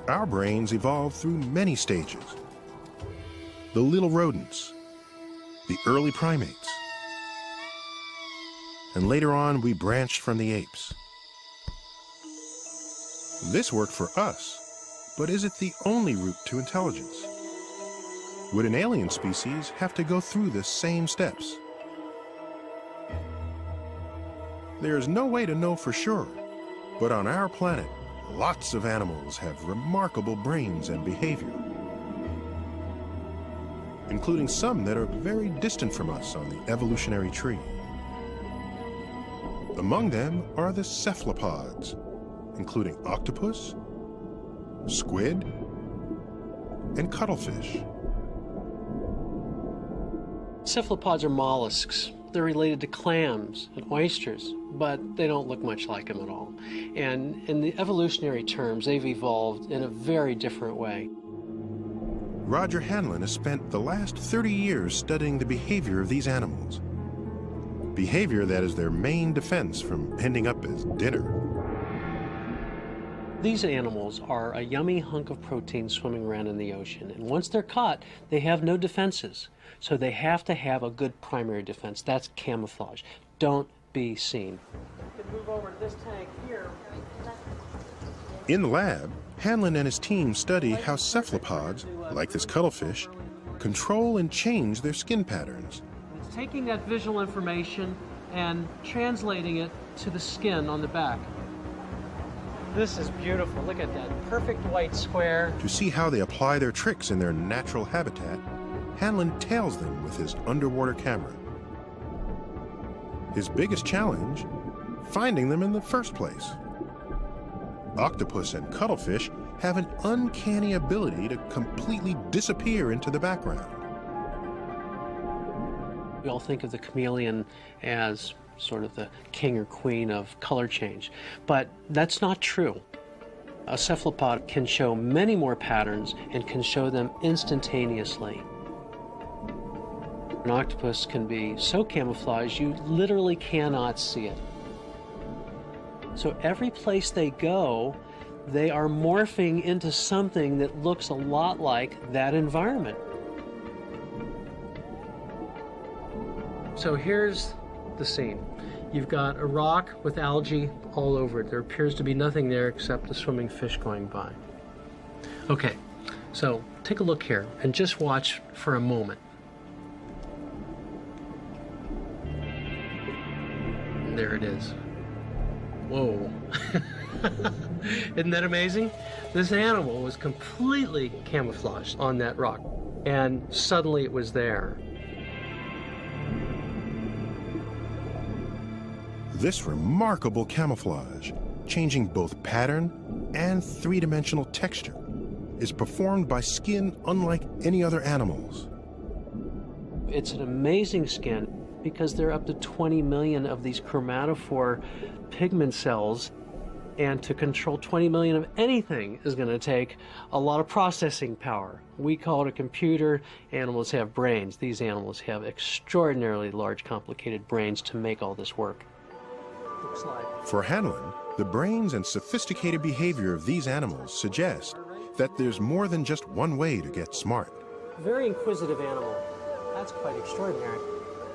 Our brains evolved through many stages. The little rodents, the early primates, and later on we branched from the apes. This worked for us, but is it the only route to intelligence? Would an alien species have to go through the same steps? There is no way to know for sure, but on our planet, lots of animals have remarkable brains and behavior, including some that are very distant from us on the evolutionary tree. Among them are the cephalopods, including octopus, squid, and cuttlefish. Cephalopods are mollusks. They're related to clams and oysters, but they don't look much like them at all. And in the evolutionary terms, they've evolved in a very different way. Roger Hanlon has spent the last 30 years studying the behavior of these animals. Behavior that is their main defense from ending up as dinner. These animals are a yummy hunk of protein swimming around in the ocean, and once they're caught, they have no defenses. So they have to have a good primary defense. That's camouflage. Don't be seen. You can move over to this tank here. In the lab, Hanlon and his team study how cephalopods, like this cuttlefish, control and change their skin patterns. It's taking that visual information and translating it to the skin on the back. This is beautiful. Look at that perfect white square. To see how they apply their tricks in their natural habitat, Hanlon tails them with his underwater camera. His biggest challenge? Finding them in the first place. Octopus and cuttlefish have an uncanny ability to completely disappear into the background. We all think of the chameleon as sort of the king or queen of color change, but that's not true. A cephalopod can show many more patterns and can show them instantaneously. An octopus can be so camouflaged you literally cannot see it. So every place they go, they are morphing into something that looks a lot like that environment. So here's the scene. You've got a rock with algae all over it. There appears to be nothing there except the swimming fish going by. Okay, so take a look here and just watch for a moment. And there it is. Whoa. Isn't that amazing? This animal was completely camouflaged on that rock, and suddenly it was there. This remarkable camouflage, changing both pattern and three-dimensional texture, is performed by skin unlike any other animal's. It's an amazing skin because there are up to 20 million of these chromatophore pigment cells, and to control 20 million of anything is going to take a lot of processing power. We call it a computer. Animals have brains. These animals have extraordinarily large, complicated brains to make all this work. For Hanlon, the brains and sophisticated behavior of these animals suggest that there's more than just one way to get smart. Very inquisitive animal. That's quite extraordinary.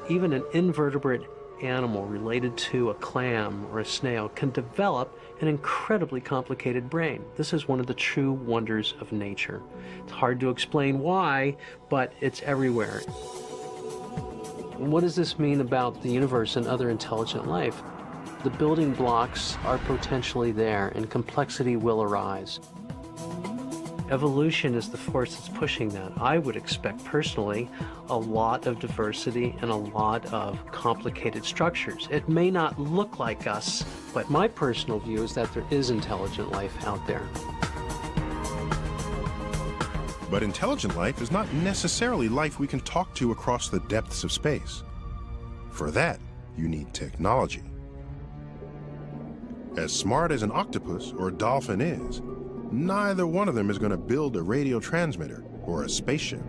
Even an invertebrate animal related to a clam or a snail can develop an incredibly complicated brain. This is one of the true wonders of nature. It's hard to explain why, but it's everywhere. What does this mean about the universe and other intelligent life? The building blocks are potentially there, and complexity will arise. Evolution is the force that's pushing that. I would expect, personally, a lot of diversity and a lot of complicated structures. It may not look like us, but my personal view is that there is intelligent life out there. But intelligent life is not necessarily life we can talk to across the depths of space. For that, you need technology. As smart as an octopus or a dolphin is, neither one of them is going to build a radio transmitter or a spaceship.